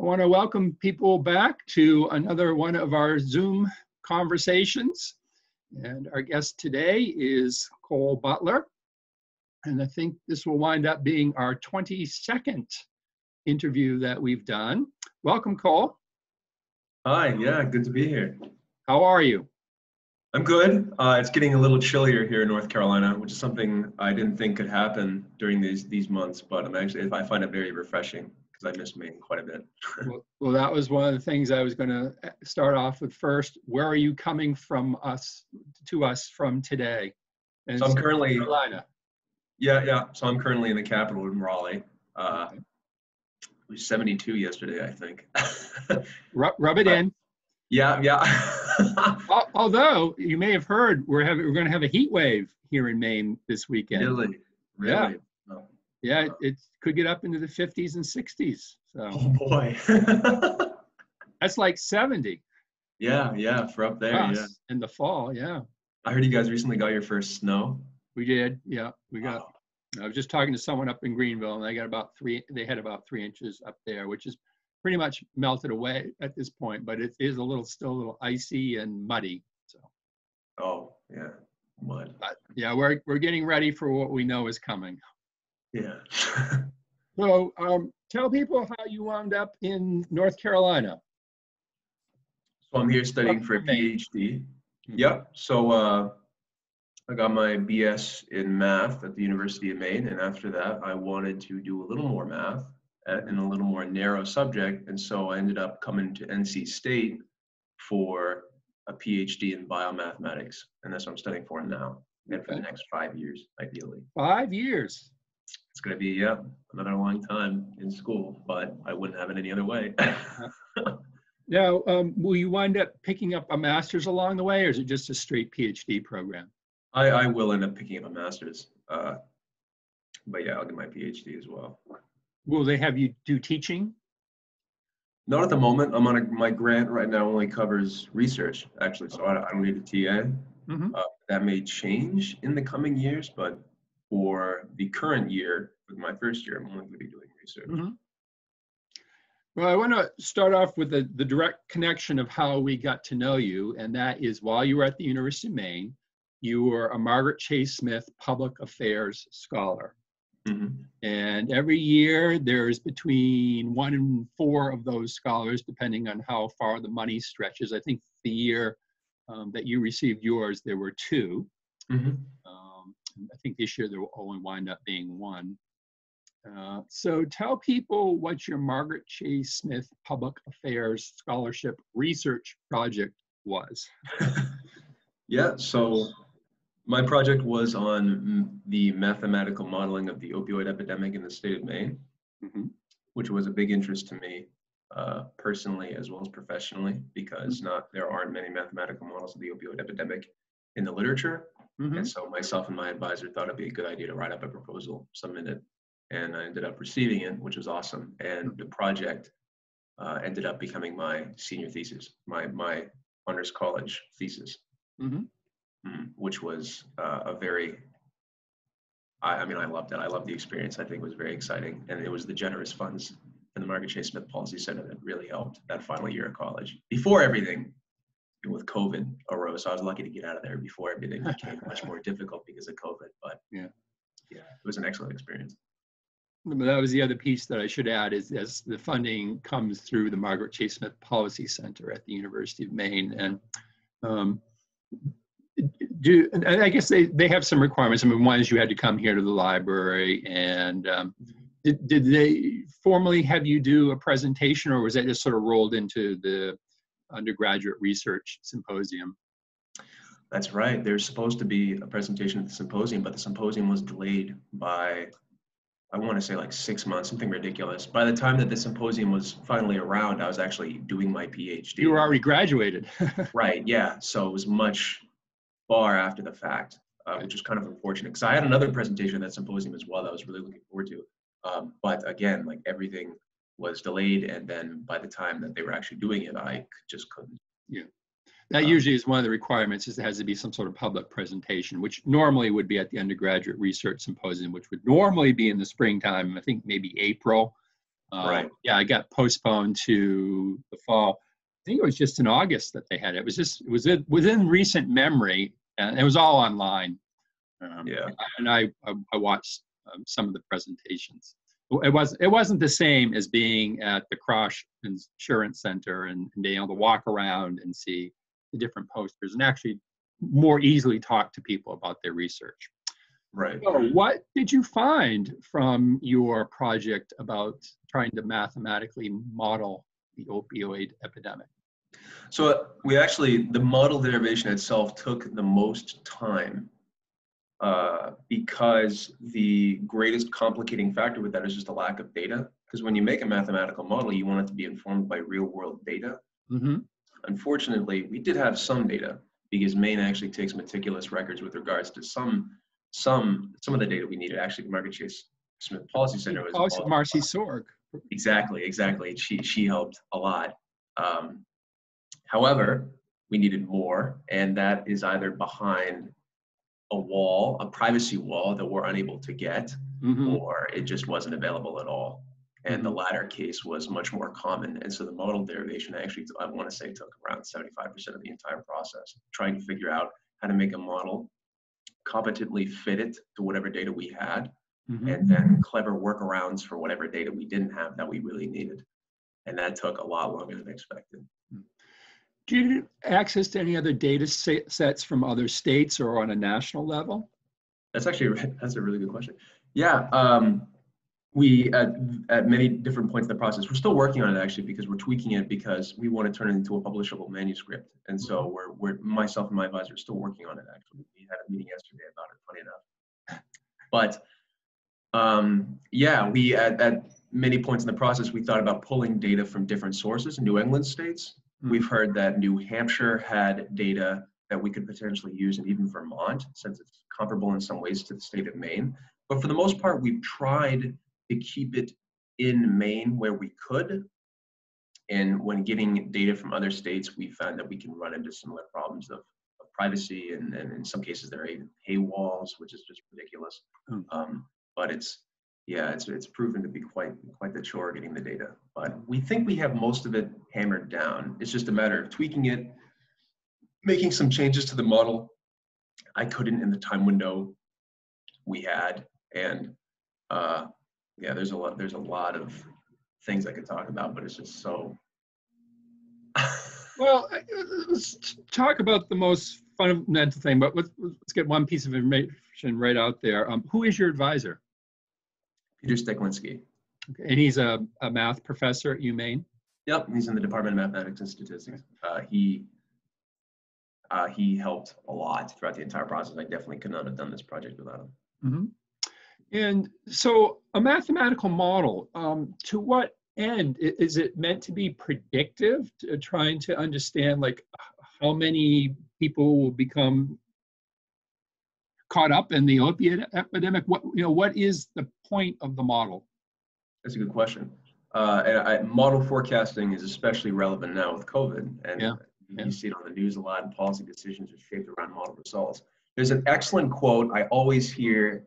want to welcome people back to another one of our Zoom conversations. And our guest today is Cole Butler. And I think this will wind up being our 22nd interview that we've done. Welcome, Cole. Hi, yeah, good to be here. How are you? I'm good. It's getting a little chillier here in North Carolina, which is something I didn't think could happen during these months, but I find it very refreshing because I miss Maine quite a bit. Well, that was one of the things I was going to start off with first. Where are you coming from to us from today? And so I'm currently, North Carolina. Yeah. So I'm currently in the capital in Raleigh. Okay. It was 72 yesterday, I think. Rub it in. Yeah. Although you may have heard, we're going to have a heat wave here in Maine this weekend. Really? Yeah. Oh. Yeah, it could get up into the 50s and 60s. So. Oh boy. That's like 70. Yeah, for up there, yeah. In the fall, yeah. I heard you guys recently got your first snow. We did, yeah. We got. Wow. I was just talking to someone up in Greenville, and they had about 3 inches up there, which is pretty much melted away at this point, but it is still a little icy and muddy. So. Oh yeah, mud. But yeah, we're getting ready for what we know is coming. Yeah. So tell people how you wound up in North Carolina. So I'm here studying for a PhD. Mm-hmm. Yep. So I got my BS in math at the University of Maine, and after that, I wanted to do a little more math in a little more narrow subject, and so I ended up coming to NC State for a PhD in biomathematics, and that's what I'm studying for now, and for the next 5 years, ideally. 5 years. It's going to be, another long time in school, but I wouldn't have it any other way. Now, will you wind up picking up a master's along the way, or is it just a straight PhD program? I will end up picking up a master's, but yeah, I'll get my PhD as well. Will they have you do teaching? Not at the moment. I'm on my grant right now only covers research, actually, so I don't need a TA. Mm-hmm. That may change in the coming years, but for the current year, for my first year, I'm only going to be doing research. Mm-hmm. Well, I want to start off with the direct connection of how we got to know you, and that is while you were at the University of Maine, you were a Margaret Chase Smith Public Affairs Scholar. Mm-hmm. And every year there's between 1 and 4 of those scholars, depending on how far the money stretches. I think the year that you received yours, there were 2. Mm-hmm. I think this year there will only wind up being 1. So tell people what your Margaret Chase Smith Public Affairs Scholarship Research Project was. Yeah, so my project was on the mathematical modeling of the opioid epidemic in the state of Maine, Mm-hmm. which was a big interest to me personally as well as professionally, because there aren't many mathematical models of the opioid epidemic in the literature. Mm-hmm. And so myself and my advisor thought it'd be a good idea to write up a proposal, submit it, and I ended up receiving it, which was awesome. And the project ended up becoming my senior thesis, my honors college thesis. Mm-hmm. Which was I loved it. I loved the experience. I think it was very exciting. And it was the generous funds and the Margaret Chase Smith Policy Center that really helped that final year of college. Before everything with COVID arose, so I was lucky to get out of there before everything became much more difficult because of COVID. But yeah, it was an excellent experience. But that was the other piece that I should add is as the funding comes through the Margaret Chase Smith Policy Center at the University of Maine. And I guess they have some requirements. I mean, one is you had to come here to the library, and did they formally have you do a presentation, or was that just sort of rolled into the undergraduate research symposium? That's right. There's supposed to be a presentation at the symposium, but the symposium was delayed by, I want to say like 6 months, something ridiculous. By the time that the symposium was finally around, I was actually doing my PhD. You were already graduated. Right, yeah. So it was much far after the fact, which was kind of unfortunate because I had another presentation at that symposium as well that I was really looking forward to. But again, like everything was delayed, and then by the time that they were actually doing it, I just couldn't. Yeah. That usually is one of the requirements, is it has to be some sort of public presentation, which normally would be at the undergraduate research symposium, which would normally be in the springtime, I think maybe April. Right. Yeah, it got postponed to the fall. I think it was just in August that they had it. It was within recent memory, and it was all online. Yeah. And I watched some of the presentations. It wasn't the same as being at the Krosh Insurance Center and being able to walk around and see the different posters and actually more easily talk to people about their research. Right. So what did you find from your project about trying to mathematically model the opioid epidemic? So the model derivation itself took the most time because the greatest complicating factor with that is just a lack of data. Because when you make a mathematical model, you want it to be informed by real world data. Mm-hmm. Unfortunately, we did have some data because Maine actually takes meticulous records with regards to some of the data we needed. Actually, the Margaret Chase Smith Policy Center was involved. Marcy Sorg. Exactly. She helped a lot. However, we needed more, and that is either behind a privacy wall that we're unable to get, Mm-hmm. or it just wasn't available at all. And Mm-hmm. the latter case was much more common. And so the model derivation actually, I want to say, took around 75% of the entire process, trying to figure out how to make a model, competently fit it to whatever data we had, Mm-hmm. and then clever workarounds for whatever data we didn't have that we really needed. And that took a lot longer than expected. Do you have access to any other data sets from other states or on a national level? That's a really good question. Yeah, we at many different points in the process, we're still working on it actually because we're tweaking it because we want to turn it into a publishable manuscript. And so we're myself and my advisor are still working on it actually. We had a meeting yesterday about it, funny enough. But yeah, we at many points in the process, we thought about pulling data from different sources in New England states. We've heard that New Hampshire had data that we could potentially use, and even Vermont, since it's comparable in some ways to the state of Maine. But for the most part, we've tried to keep it in Maine where we could. And when getting data from other states, we found that we can run into similar problems of privacy, and in some cases there are even paywalls, which is just ridiculous. But it's proven to be quite the chore getting the data. But we think we have most of it hammered down. It's just a matter of tweaking it, making some changes to the model. I couldn't in the time window we had, and yeah, there's a lot of things I could talk about, but it's just so. Well, let's talk about the most fundamental thing, but let's get one piece of information right out there. Who is your advisor? Peter Steklinski. Okay. And he's a math professor at UMaine? Yep, he's in the Department of Mathematics and Statistics. He helped a lot throughout the entire process. I definitely could not have done this project without him. Mm-hmm. And so a mathematical model, to what end? Is it meant to be predictive, trying to understand like how many people will become caught up in the opiate epidemic? What is the point of the model? That's a good question. And model forecasting is especially relevant now with COVID, and you see it on the news a lot, and policy decisions are shaped around model results. There's an excellent quote I always hear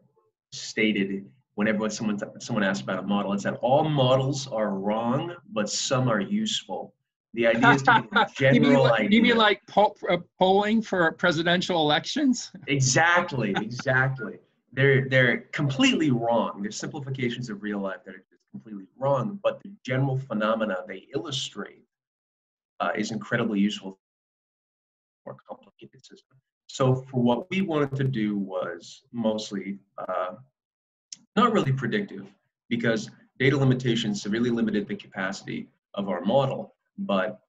stated whenever someone asks about a model. It's that all models are wrong, but some are useful. The idea is to get a general idea. You mean like polling for presidential elections? Exactly. They're completely wrong. They're simplifications of real life that are just completely wrong, but the general phenomena they illustrate is incredibly useful for a complicated system. So for what we wanted to do was mostly not really predictive, because data limitations severely limited the capacity of our model, but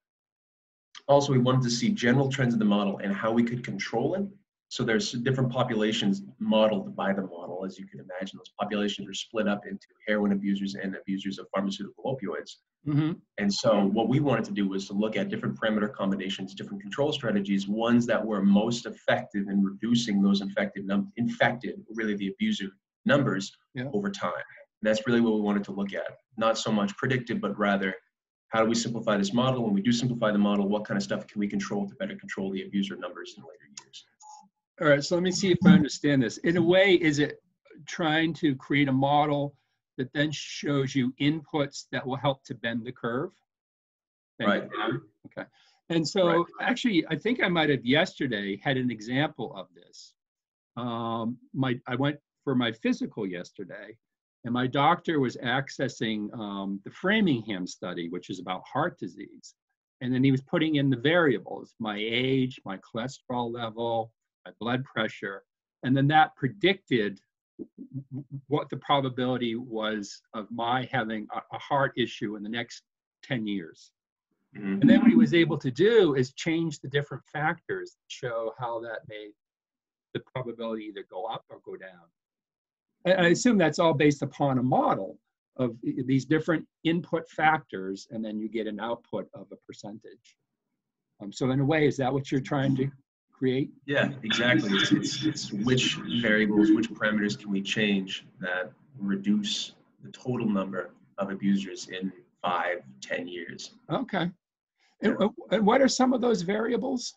also we wanted to see general trends in the model and how we could control it. So there's different populations modeled by the model. As you can imagine, those populations are split up into heroin abusers and abusers of pharmaceutical opioids. Mm-hmm. And so what we wanted to do was to look at different parameter combinations, different control strategies, ones that were most effective in reducing those infected, really the abuser numbers over time. And that's really what we wanted to look at. Not so much predictive, but rather, how do we simplify this model? When we do simplify the model, what kind of stuff can we control to better control the abuser numbers in later years? All right, so let me see if I understand this. In a way, is it trying to create a model that then shows you inputs that will help to bend the curve. Bend Right. it down. Okay. And so Right. actually, I think I might have yesterday had an example of this. I went for my physical yesterday, and my doctor was accessing the Framingham study, which is about heart disease. And then he was putting in the variables, my age, my cholesterol level, my blood pressure. And then that predicted what the probability was of my having a heart issue in the next 10 years. Mhm. And then what he was able to do is change the different factors to show how that made the probability either go up or go down. And I assume that's all based upon a model of these different input factors, and then you get an output of a percentage. So in a way, is that what you're trying to create? Yeah, exactly. It's which variables, which parameters can we change that reduce the total number of abusers in 5, 10 years. Okay. Yeah. And what are some of those variables?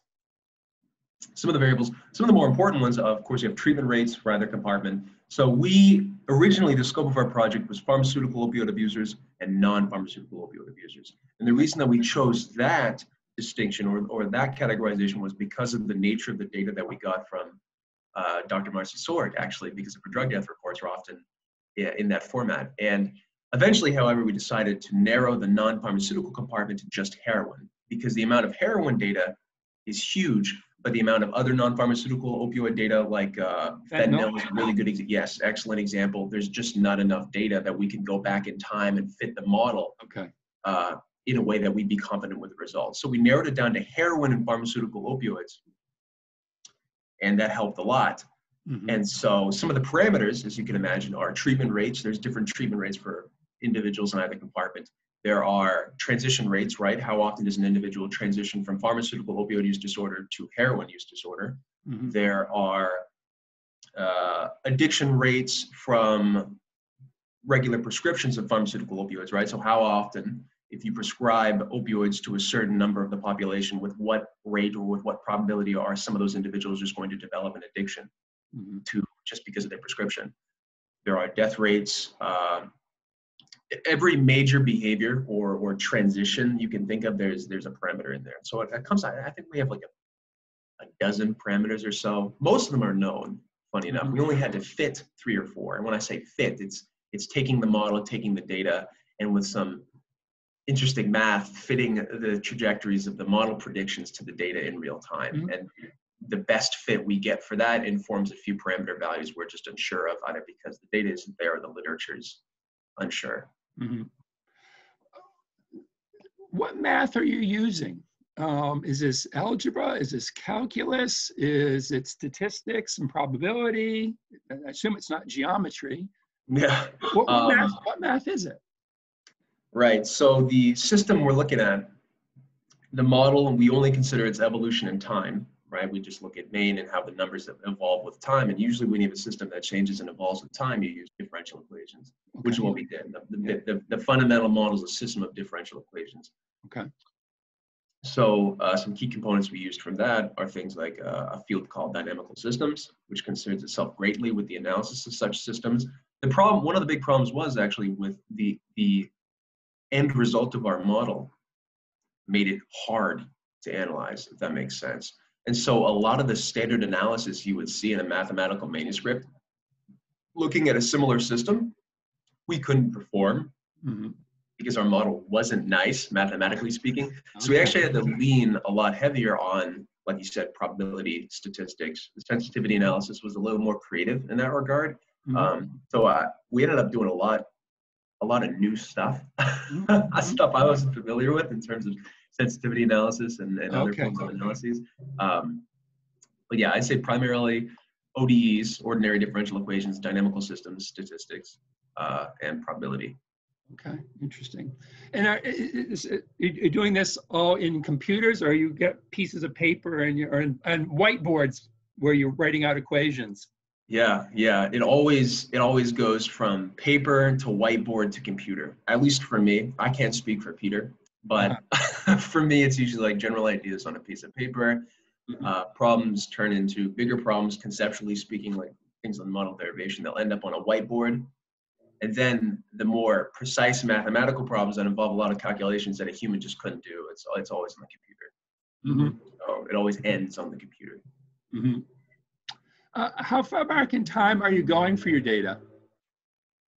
Some of the variables, some of the more important ones, of course, you have treatment rates for either compartment. So we originally, the scope of our project was pharmaceutical opioid abusers and non-pharmaceutical opioid abusers. And the reason that we chose that distinction or that categorization was because of the nature of the data that we got from Dr. Marcy Sorg, actually, because of her drug death reports are often in that format. And eventually, however, we decided to narrow the non-pharmaceutical compartment to just heroin, because the amount of heroin data is huge, but the amount of other non-pharmaceutical opioid data like fentanyl is a really good, yes, excellent example. There's just not enough data that we can go back in time and fit the model in a way that we'd be confident with the results. So we narrowed it down to heroin and pharmaceutical opioids, and that helped a lot. Mm-hmm. And so some of the parameters, as you can imagine, are treatment rates. There's different treatment rates for individuals in either compartment. There are transition rates, right? How often does an individual transition from pharmaceutical opioid use disorder to heroin use disorder? Mm-hmm. There are addiction rates from regular prescriptions of pharmaceutical opioids, right? So how often, if you prescribe opioids to a certain number of the population, with what rate or with what probability are some of those individuals just going to develop an addiction to just because of their prescription? There are death rates. Every major behavior or transition you can think of, there's a parameter in there. So it comes out, I think we have like a dozen parameters or so. Most of them are known, funny enough. We only had to fit 3 or 4. And when I say fit, it's taking the model, taking the data, and with some interesting math, fitting the trajectories of the model predictions to the data in real time. Mm-hmm. And the best fit we get for that informs a few parameter values we're just unsure of, either because the data isn't there or the literature's unsure. Mm-hmm. What math are you using? Is this algebra? Is this calculus? Is it statistics and probability? I assume it's not geometry. Yeah. What math is it? Right. So the system we're looking at, the model, we only consider its evolution in time, right? We just look at Maine and how the numbers evolve with time. And usually when you have a system that changes and evolves with time, you use differential equations, which is what we did. The fundamental model is a system of differential equations. Okay. So some key components we used from that are things like a field called dynamical systems, which concerns itself greatly with the analysis of such systems. One of the big problems was actually with the end result of our model made it hard to analyze, if that makes sense. And so a lot of the standard analysis you would see in a mathematical manuscript, looking at a similar system, we couldn't perform because our model wasn't nice, mathematically speaking. Okay. So we actually had to lean a lot heavier on, like you said, probability statistics. The sensitivity analysis was a little more creative in that regard. So we ended up doing a lot of new stuff, stuff I wasn't familiar with in terms of sensitivity analysis and other forms of analyses. But yeah, I'd say primarily ODEs, ordinary differential equations, dynamical systems, statistics, and probability. Okay, interesting. And are you doing this all in computers, or you get pieces of paper and whiteboards where you're writing out equations? Yeah. It always goes from paper to whiteboard to computer. At least for me, I can't speak for Peter, but for me, it's usually like general ideas on a piece of paper. Problems turn into bigger problems, conceptually speaking, like things on model derivation. They'll end up on a whiteboard. And then the more precise mathematical problems that involve a lot of calculations that a human just couldn't do, it's always on the computer. So it always ends on the computer. How far back in time are you going for your data?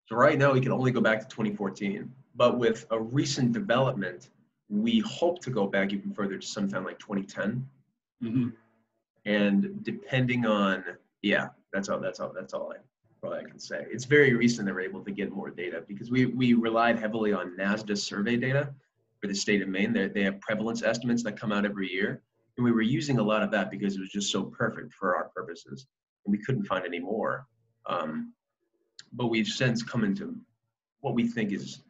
So right now we can only go back to 2014, but with a recent development, we hope to go back even further to sometime like 2010. And depending on, yeah, that's all I can say. It's very recent that we're able to get more data because we relied heavily on NASDA survey data for the state of Maine. They have prevalence estimates that come out every year. And we were using a lot of that because it was just so perfect for our purposes. And we couldn't find any more. But we've since come into what we think is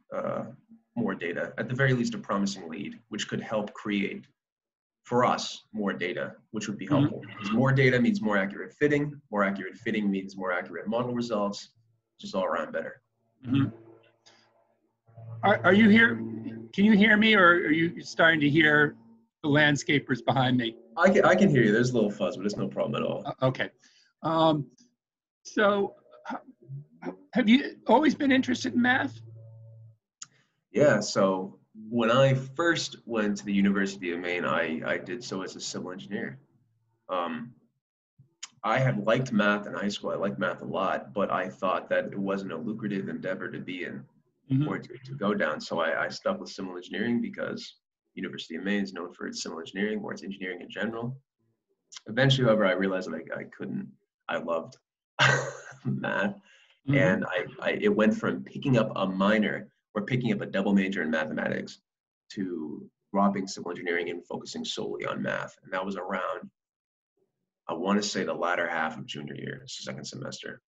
more data, at the very least a promising lead, which could help create, for us, more data, which would be helpful. Because more data means more accurate fitting means more accurate model results, just all around better. Are you here? Can you hear me, or are you starting to hear the landscapers behind me? I can hear you. There's a little fuzz, but it's no problem at all. Okay. So have you always been interested in math? Yeah, so when I first went to the University of Maine, I did so as a civil engineer. I had liked math in high school. I liked math a lot, but I thought that it wasn't a lucrative endeavor to be in or to go down. So I stuck with civil engineering because University of Maine is known for its civil engineering or its engineering in general. Eventually, however, I realized that I couldn't. I loved math, and it went from picking up a minor or picking up a double major in mathematics to dropping civil engineering and focusing solely on math. And that was around, I want to say, the latter half of junior year, second semester.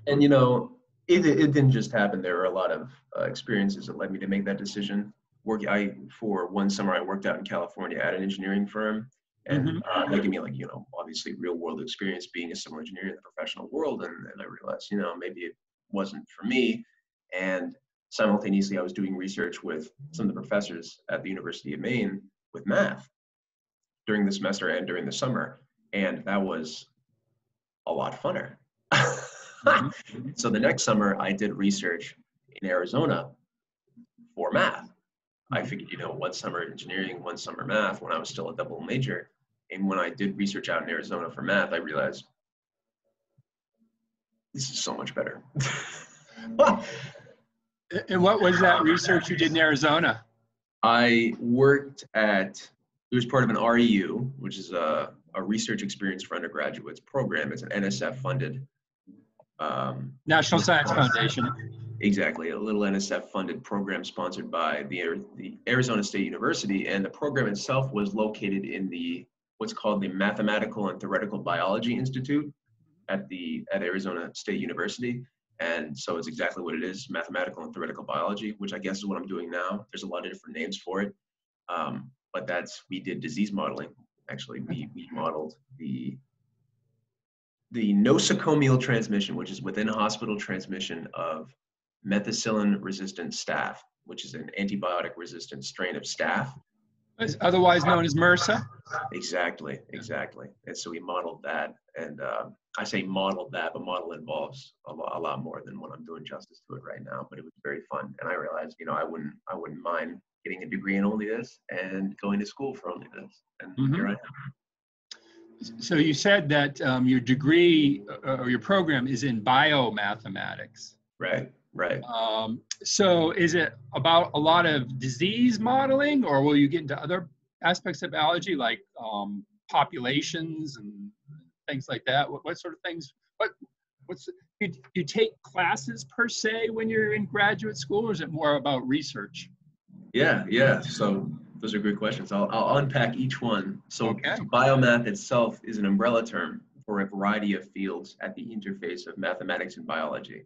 And you know, it didn't just happen. There were a lot of experiences that led me to make that decision. For one summer, I worked out in California at an engineering firm. And that gave me, like, you know, obviously real world experience being a civil engineer in the professional world. And I realized, you know, maybe it wasn't for me. And simultaneously, I was doing research with some of the professors at the University of Maine with math during the semester and during the summer. And that was a lot funner. So the next summer, I did research in Arizona for math. I figured, you know, one summer engineering, one summer math when I was still a double major. And when I did research out in Arizona for math, I realized this is so much better. And what was that research you did in Arizona? I worked it was part of an REU, which is a research experience for undergraduates program. It's an NSF funded. National Science Foundation. Exactly, a little NSF funded program sponsored by the Arizona State University. And the program itself was located in what's called the Mathematical and Theoretical Biology Institute at Arizona State University. And so it's exactly what it is, mathematical and theoretical biology, which I guess is what I'm doing now. There's a lot of different names for it. But we did disease modeling. Actually, we modeled the nosocomial transmission, which is within hospital transmission of methicillin-resistant staph, which is an antibiotic-resistant strain of staph. Otherwise known as MRSA? Exactly. And so we modeled that. And I say modeled that, but model involves a lot more than what I'm doing justice to it right now. But it was very fun. And I realized, you know, I wouldn't mind getting a degree in only this and going to school for only this. And here I am. So you said that your degree or your program is in biomathematics. Right. So is it about a lot of disease modeling, or will you get into other aspects of biology like populations and things like that? What sort of things? You take classes per se when you're in graduate school, or is it more about research? Yeah. So those are good questions. I'll unpack each one. So biomath itself is an umbrella term for a variety of fields at the interface of mathematics and biology.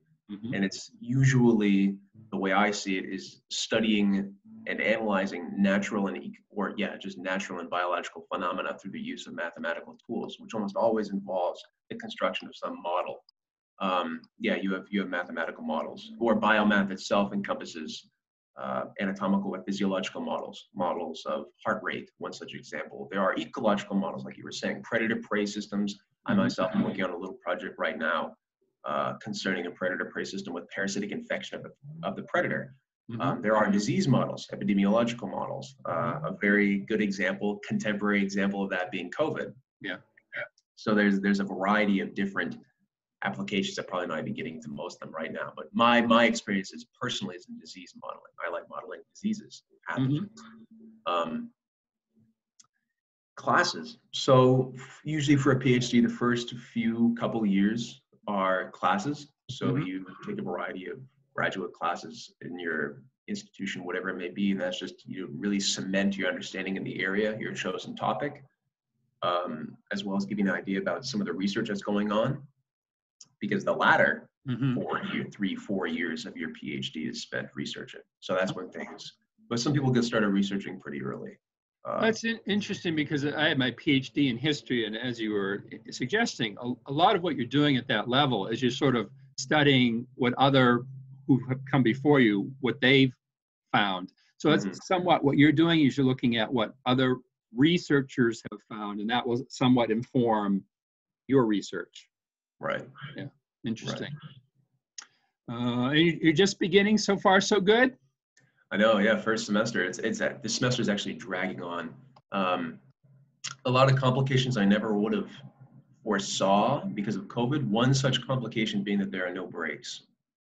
And it's usually, the way I see it, is studying and analyzing natural and biological phenomena through the use of mathematical tools, which almost always involves the construction of some model. You have mathematical models, or biomath itself encompasses anatomical and physiological models of heart rate, one such example. There are ecological models, like you were saying, predator-prey systems. I myself am working on a little project right now concerning a predator-prey system with parasitic infection of the predator. Mhm. There are disease models, epidemiological models. A very good example, contemporary example of that being COVID. Yeah. So there's a variety of different applications. I'm probably not even getting to most of them right now, but my experience is personally is in disease modeling. I like modeling diseases, pathogens. Classes. So usually for a PhD, the first few couple years are classes. So you take a variety of graduate classes in your institution, whatever it may be, and that's just you really cement your understanding in the area, your chosen topic, as well as giving an idea about some of the research that's going on. Because the latter 3-4 years of your PhD is spent researching. So that's when things. But some people get started researching pretty early. That's interesting because I had my PhD in history, and as you were suggesting, a lot of what you're doing at that level is you're sort of studying what other who have come before you, what they've found. So that's somewhat what you're doing is you're looking at what other researchers have found, and that will somewhat inform your research. Right. Yeah. Interesting. Right. You're just beginning. So far, so good. I know, yeah. First semester, this semester is actually dragging on. A lot of complications I never would have foresaw because of COVID. One such complication being that there are no breaks.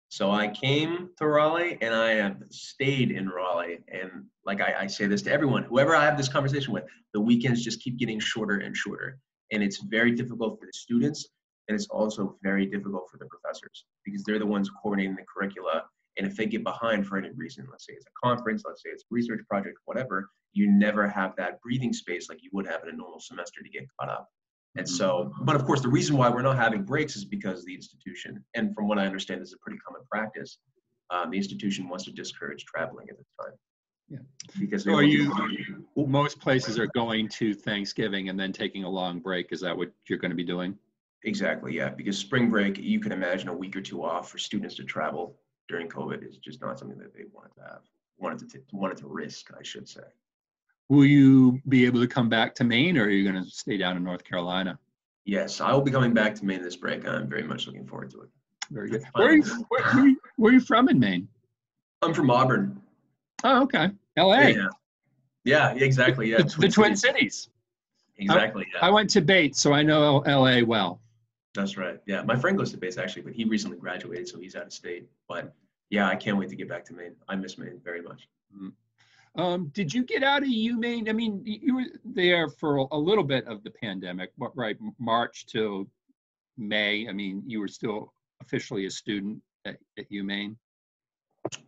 So I came to Raleigh and I have stayed in Raleigh. And like I say this to everyone, whoever I have this conversation with, the weekends just keep getting shorter and shorter. And it's very difficult for the students. And it's also very difficult for the professors because they're the ones coordinating the curricula. And if they get behind for any reason, let's say it's a conference, let's say it's a research project, whatever, you never have that breathing space like you would have in a normal semester to get caught up. And so, but of course, the reason why we're not having breaks is because the institution, and from what I understand, this is a pretty common practice, the institution wants to discourage traveling at this time. Yeah. Because so most places are going to Thanksgiving and then taking a long break. Is that what you're going to be doing? Exactly, yeah. Because spring break, you can imagine a week or two off for students to travel during COVID is just not something that they wanted to have, wanted to risk, I should say. Will you be able to come back to Maine, or are you going to stay down in North Carolina? Yes, I will be coming back to Maine this break. I'm very much looking forward to it. Very good. Where are you from in Maine? I'm from Auburn. Oh, okay. LA. Yeah, exactly. Yeah. The Twin Cities. Exactly. I went to Bates, so I know LA well. That's right. Yeah, my friend goes to Bates actually, but he recently graduated, so he's out of state. But yeah, I can't wait to get back to Maine. I miss Maine very much. Did you get out of UMaine? I mean, you were there for a little bit of the pandemic, right? March to May. I mean, you were still officially a student at UMaine.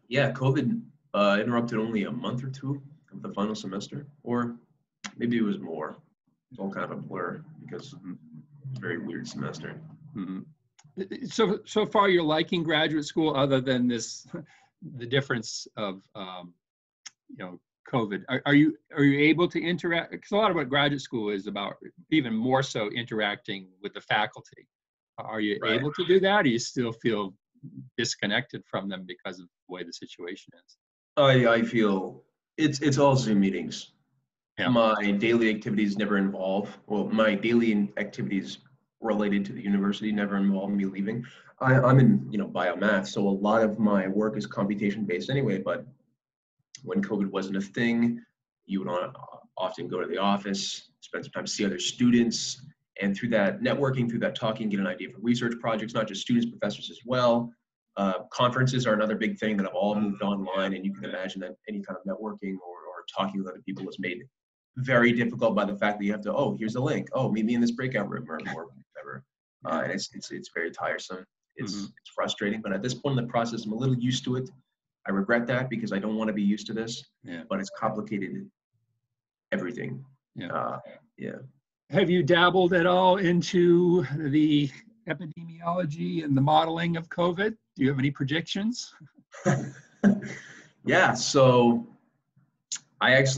Yeah, COVID interrupted only a month or two of the final semester, or maybe it was more. It's all kind of a blur because it's a very weird semester. So far you're liking graduate school, other than the difference of COVID. Are you able to interact? Because a lot of what graduate school is about, even more so, interacting with the faculty. Are you able to do that, or you still feel disconnected from them because of the way the situation is? I feel it's all Zoom meetings. Yeah. My daily activities never involve, my daily activities related to the university never involve me leaving. I'm in, biomath, so a lot of my work is computation based anyway, but when COVID wasn't a thing, you would often go to the office, spend some time to see other students, and through that networking, through that talking, get an idea for research projects, not just students, professors as well. Conferences are another big thing that have all moved online, and you can imagine that any kind of networking or talking with other people is made very difficult by the fact that you have to, here's a link, meet me in this breakout room or whatever. And it's very tiresome. It's frustrating, but at this point in the process, I'm a little used to it. I regret that because I don't want to be used to this, but it's complicated everything. Have you dabbled at all into the epidemiology and the modeling of COVID? Do you have any predictions? Yeah, so I have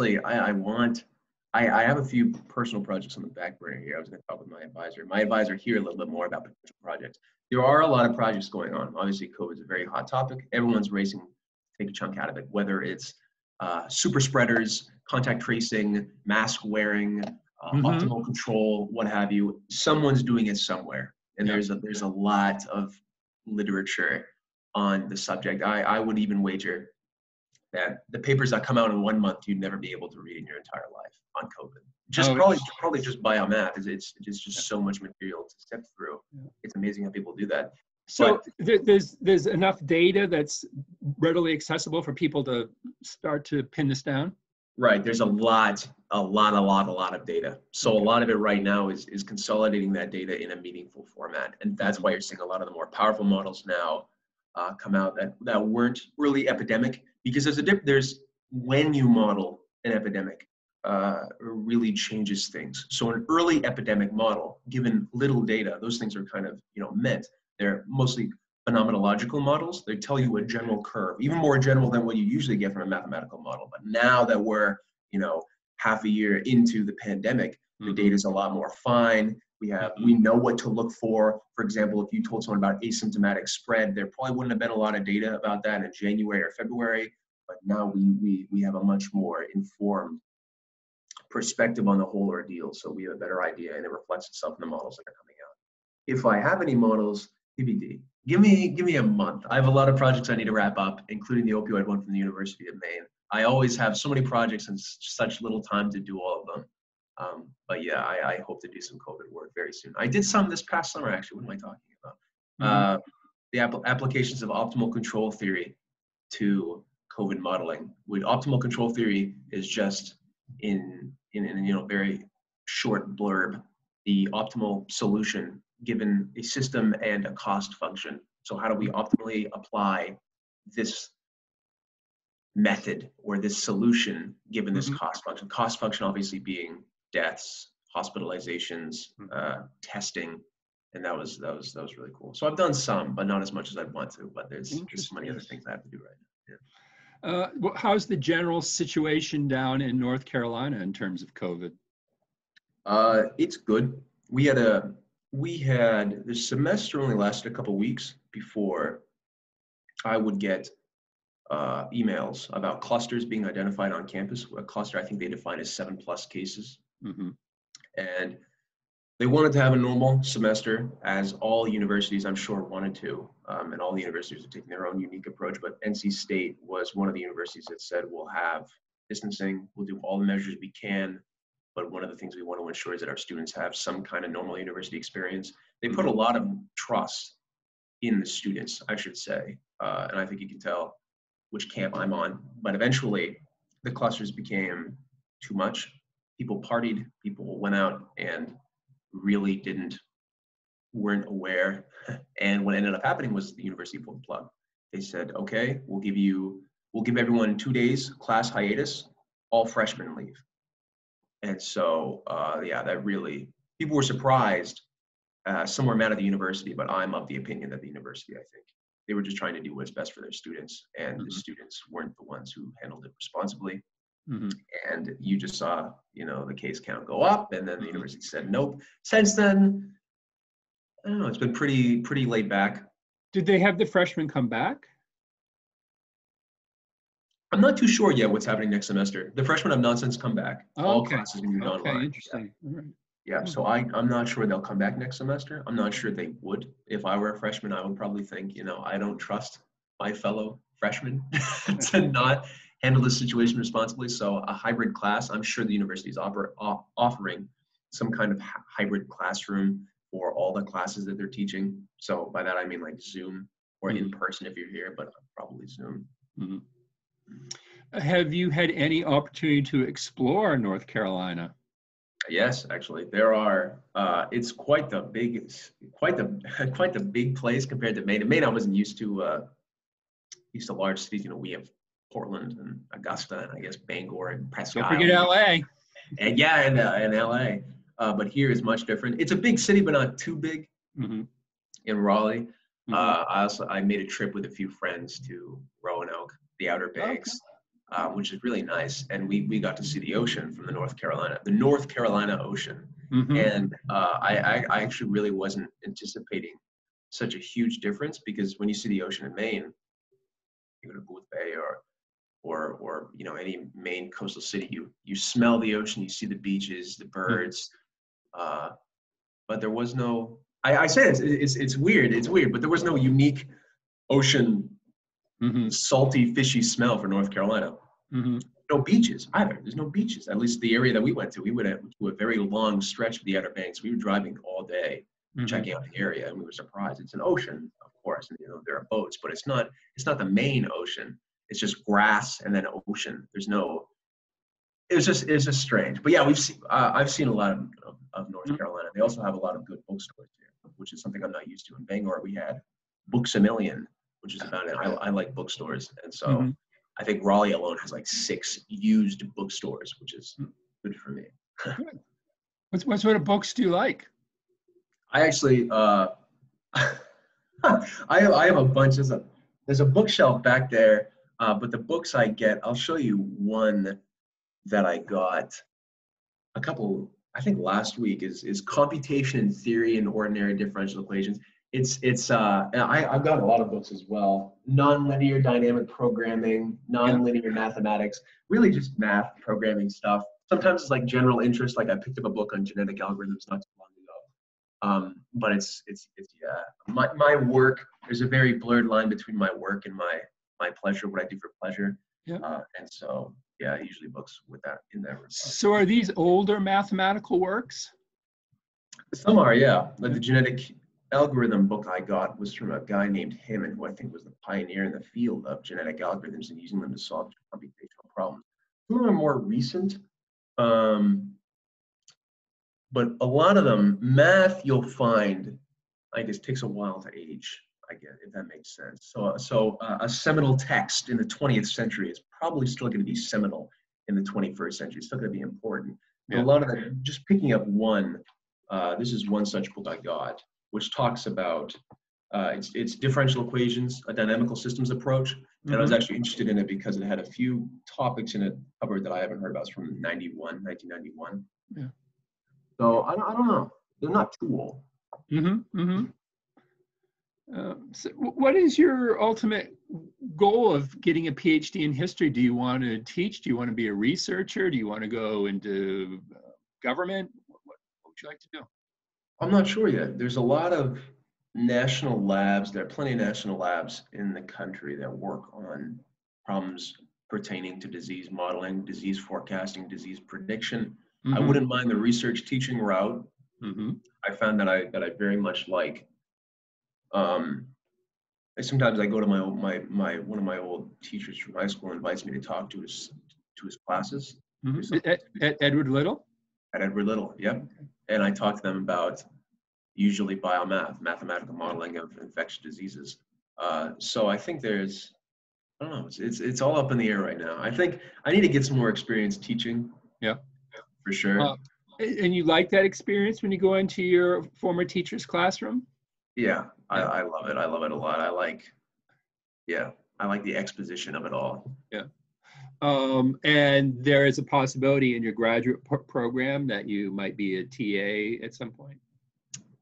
a few personal projects on the back burner here. I was going to talk with my advisor. My advisor here a little bit more about potential projects. There are a lot of projects going on. Obviously, COVID is a very hot topic. Everyone's racing to take a chunk out of it, whether it's super spreaders, contact tracing, mask wearing, optimal control, what have you. Someone's doing it somewhere. And there's a lot of literature on the subject. I would even wager that the papers that come out in 1 month, you'd never be able to read in your entire life on COVID. Just Oh, probably just biomath. It's just yeah. so much material to sift through. Yeah. It's amazing how people do that. So there's enough data that's readily accessible for people to start to pin this down? Right. There's a lot of data. So a lot of it right now is consolidating that data in a meaningful format. And that's why you're seeing a lot of the more powerful models now come out that weren't really epidemic, because there's when you model an epidemic, really changes things. So an early epidemic model, given little data, those things are kind of, meant. They're mostly phenomenological models. They tell you a general curve, even more general than what you usually get from a mathematical model. But now that we're, half a year into the pandemic, the data is a lot more fine. We know what to look for. For example, if you told someone about asymptomatic spread, there probably wouldn't have been a lot of data about that in January or February. But now we have a much more informed perspective on the whole ordeal. So we have a better idea, and it reflects itself in the models that are coming out. If I have any models, TBD. Give me a month. I have a lot of projects I need to wrap up, including the opioid one from the University of Maine. I always have so many projects and such little time to do all of them. But yeah, I hope to do some COVID work very soon. I did some this past summer, actually. What am I talking about? The applications of optimal control theory to COVID modeling. Optimal control theory is just in very short blurb, the optimal solution given a system and a cost function. So how do we optimally apply this method or this solution given this cost function? Cost function obviously being deaths, hospitalizations, testing, and that was really cool. So I've done some, but not as much as I'd want to. But there's so many other things I have to do right now. Yeah. How's the general situation down in North Carolina in terms of COVID? It's good. The semester only lasted a couple weeks before I would get emails about clusters being identified on campus. A cluster, I think they define as 7+ cases. And they wanted to have a normal semester, as all universities, I'm sure, wanted to. And all the universities are taking their own unique approach. But NC State was one of the universities that said, we'll have distancing, we'll do all the measures we can. But one of the things we want to ensure is that our students have some kind of normal university experience. They put a lot of trust in the students, I should say. And I think you can tell which camp I'm on. But eventually, the clusters became too much. People partied, people went out and really weren't aware. And what ended up happening was the university pulled the plug. They said, okay, we'll give everyone 2 days class hiatus, all freshmen leave. And so, that really, people were surprised. Some were mad at the university, but I'm of the opinion that the university, I think, they were just trying to do what's best for their students, and the students weren't the ones who handled it responsibly. And you just saw, the case count go up, and then the university said nope. Since then, I don't know, it's been pretty laid back. Did they have the freshmen come back? I'm not too sure yet what's happening next semester. The freshmen have not since come back. All Okay. classes moved online. Okay, interesting. All right. Yeah, so I'm not sure they'll come back next semester. I'm not sure they would. If I were a freshman, I would probably think, I don't trust my fellow freshmen to not handle this situation responsibly. So a hybrid class, I'm sure the university is offering some kind of hybrid classroom for all the classes that they're teaching. So by that, I mean like Zoom or in person if you're here, but probably Zoom. Have you had any opportunity to explore North Carolina? Yes, actually, there are. It's quite the big place compared to Maine. In Maine, I wasn't used to large cities. We have Portland and Augusta, and I guess Bangor and Presque Isle. Don't forget LA. And LA. But here is much different. It's a big city, but not too big. In Raleigh, I made a trip with a few friends to Roanoke, the Outer Banks. Which is really nice. And we got to see the ocean from the North Carolina Ocean. And I actually really wasn't anticipating such a huge difference, because when you see the ocean in Maine, you go to Booth Bay or any Maine coastal city, you smell the ocean, you see the beaches, the birds, but there was no I say it's weird. It's weird, but there was no unique ocean, salty, fishy smell for North Carolina. No beaches either. There's no beaches. At least the area that we went to a very long stretch of the Outer Banks. We were driving all day, checking out the area, and we were surprised. It's an ocean, of course, and there are boats, but it's not the main ocean. It's just grass and then ocean. There's no. It's just strange. But yeah, I've seen a lot of North Carolina. They also have a lot of good bookstores here, which is something I'm not used to. In Bangor, we had Books A Million, which is about it. I like bookstores, and so I think Raleigh alone has like 6 used bookstores, which is good for me. What sort of books do you like? I actually I have a bunch. There's a bookshelf back there, but the books I get, I'll show you one that I got a couple, I think last week, is Computation in Theory and Ordinary Differential Equations. I've got a lot of books as well. Nonlinear dynamic programming, nonlinear mathematics, really just math programming stuff. Sometimes it's like general interest, like I picked up a book on genetic algorithms not too long ago. But it's my work, there's a very blurred line between my work and my pleasure, what I do for pleasure. And so, yeah, usually books with that in there. So are these older mathematical works? Some are, yeah. Like the genetic algorithm book I got was from a guy named Hammond, who I think was the pioneer in the field of genetic algorithms and using them to solve computational problems. Some of them are more recent, but a lot of them, math, you'll find, I guess, takes a while to age, I guess, if that makes sense. So a seminal text in the 20th century is probably still going to be seminal in the 21st century. It's still going to be important. But a lot of them, just picking up one, this is one such book I got, which talks about it's differential equations, a dynamical systems approach. And I was actually interested in it because it had a few topics in it covered that I haven't heard about. It's from 1991. Yeah. So I don't know. They're not too old. So what is your ultimate goal of getting a PhD in history? Do you want to teach? Do you want to be a researcher? Do you want to go into government? What would you like to do? I'm not sure yet. There's a lot of national labs. There are plenty of national labs in the country that work on problems pertaining to disease modeling, disease forecasting, disease prediction. I wouldn't mind the research teaching route. I found that I very much like. Sometimes I go to my one of my old teachers from high school invites me to talk to his classes. At Edward Little? At Edward Little, yep. And I talk to them about usually mathematical modeling of infectious diseases. So I think there's, I don't know, it's all up in the air right now. I think I need to get some more experience teaching. Yeah, for sure. And you like that experience when you go into your former teacher's classroom? Yeah, I love it. I love it a lot. I like the exposition of it all. Yeah. And there is a possibility in your graduate program that you might be a TA at some point.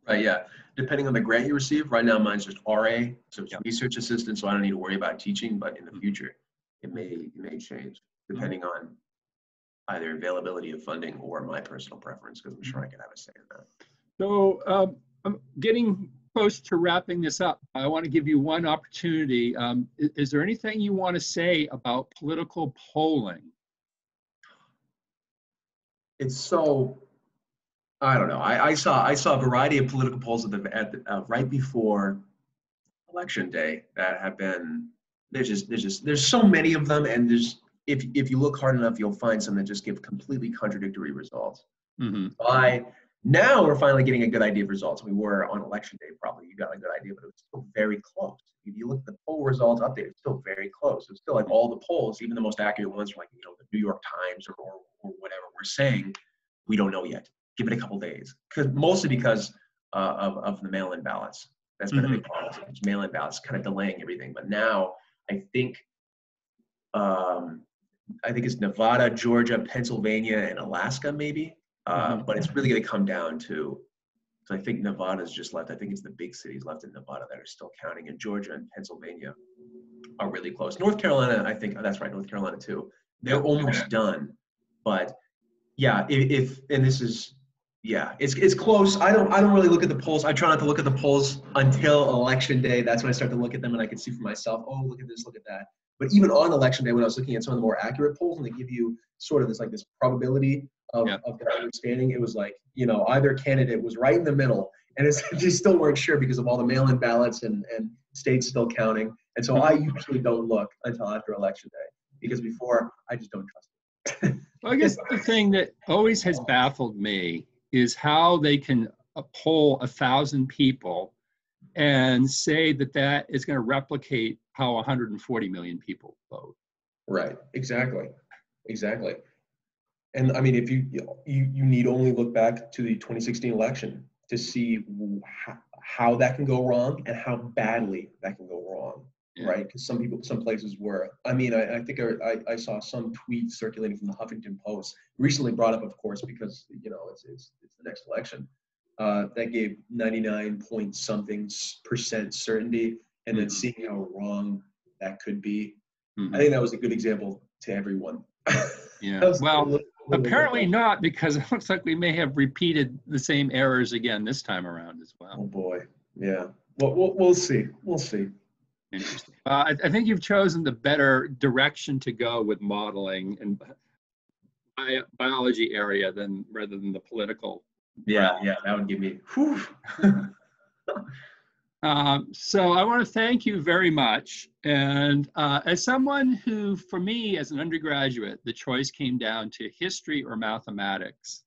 Right, yeah. Depending on the grant you receive, right now mine's just RA, so it's research assistant, so I don't need to worry about teaching, but in the future, it may change depending on either availability of funding or my personal preference, because I'm sure I can have a say in that. So I'm getting close to wrapping this up. I want to give you one opportunity. Is there anything you want to say about political polling? It's so, I don't know. I saw a variety of political polls right before election day that have been, there's so many of them, and if you look hard enough, you'll find some that just give completely contradictory results. Now we're finally getting a good idea of results. We were on election day, probably you got a good idea, but it was still very close. If you look at the poll results update, it's still very close. It's still like all the polls, even the most accurate ones from the New York Times or whatever, we're saying we don't know yet. Give it a couple days, mostly because of the mail-in ballots. That's been a big problem. It's mail-in ballots kind of delaying everything. But now I think it's Nevada, Georgia, Pennsylvania, and Alaska maybe. But it's really going to come down to, so I think Nevada's just left. I think it's the big cities left in Nevada that are still counting, and Georgia and Pennsylvania are really close. North Carolina, I think, that's right, North Carolina too. They're almost done. But yeah, and this is Yeah, it's close. I don't really look at the polls. I try not to look at the polls until election day. That's when I start to look at them and I can see for myself, oh, look at this, look at that. But even on election day, when I was looking at some of the more accurate polls, and they give you sort of this probability of their understanding, it was like, you know, either candidate was right in the middle, and they still weren't sure because of all the mail-in ballots and states still counting. And so I usually don't look until after election day, because before I just don't trust it. Well, I guess the thing that always has baffled me is how they can poll 1,000 people and say that that is going to replicate how 140 million people vote. Right. Exactly. And I mean, if you need only look back to the 2016 election to see how that can go wrong and how badly that can go wrong. Yeah. Right? Because some places were. I mean, I think I saw some tweets circulating from the Huffington Post recently, brought up, of course, because you know it's the next election. That gave 99-point-something% certainty, and then seeing how wrong that could be. I think that was a good example to everyone. Yeah. Well, apparently not, because it looks like we may have repeated the same errors again this time around as well. Oh boy. Yeah. Well, we'll see. We'll see. Interesting. I think you've chosen the better direction to go with modeling and biology area rather than the political. Yeah, that would give me. Whew. So I want to thank you very much. And as someone who, for me, as an undergraduate, the choice came down to history or mathematics.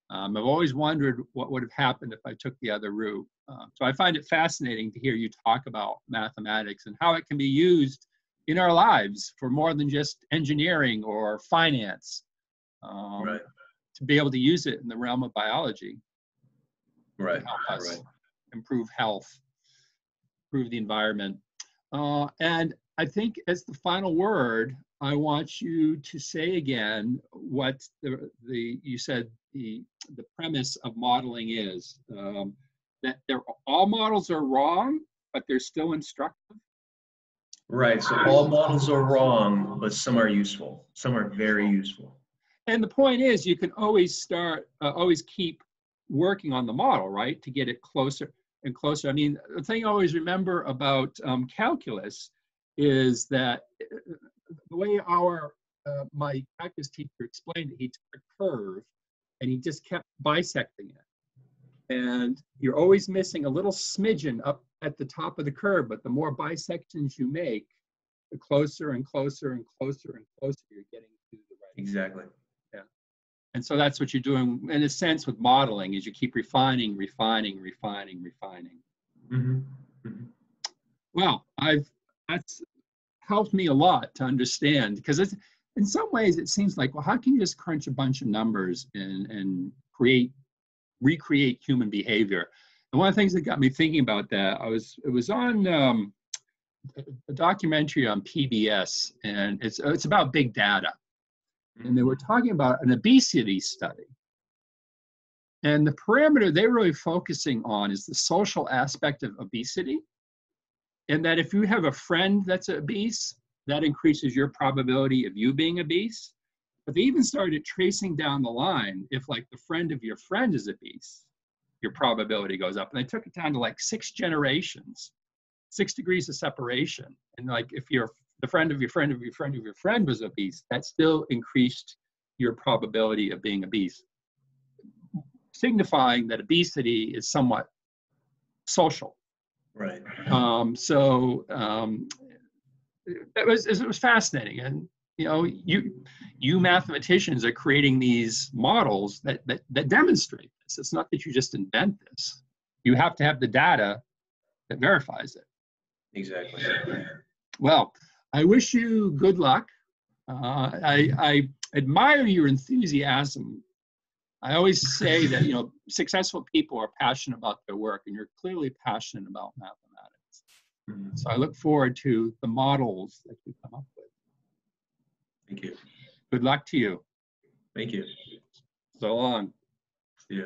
I've always wondered what would have happened if I took the other route. So I find it fascinating to hear you talk about mathematics and how it can be used in our lives for more than just engineering or finance. Right. To be able to use it in the realm of biology. Right. To help us improve health, improve the environment. And I think as the final word, I want you to say again what you said the premise of modeling is, that all models are wrong, but they're still instructive. Right, so all models are wrong, but some are useful. Some are very useful. And the point is, you can always always keep working on the model, right, to get it closer and closer. I mean, the thing I always remember about calculus is that the way my calculus teacher explained it, he took a curve and he just kept bisecting it. And you're always missing a little smidgen up at the top of the curve, but the more bisections you make, the closer and closer and closer and closer you're getting to the right. Exactly. Yeah. And so that's what you're doing in a sense with modeling, is you keep refining. Mm-hmm. Mm-hmm. Well, that's helped me a lot to understand, because in some ways it seems like, well, how can you just crunch a bunch of numbers and recreate human behavior? And one of the things that got me thinking about that, it was on a documentary on PBS, and it's about big data. And they were talking about an obesity study. And the parameter they were really focusing on is the social aspect of obesity. And that if you have a friend that's obese, that increases your probability of you being obese. But they even started tracing down the line. If like the friend of your friend is obese, your probability goes up. And they took it down to like 6 generations, 6 degrees of separation. And like if the friend of your friend of your friend of your friend was obese, that still increased your probability of being obese, signifying that obesity is somewhat social. Right. It was fascinating. And you know, you mathematicians are creating these models that demonstrate this. It's not that you just invent this. You have to have the data that verifies it. Exactly. Well, I wish you good luck. I admire your enthusiasm. I always say that, you know, successful people are passionate about their work, and you're clearly passionate about mathematics. Mm-hmm. So I look forward to the models that you come up with. Thank you. Good luck to you. Thank you. So long. See ya.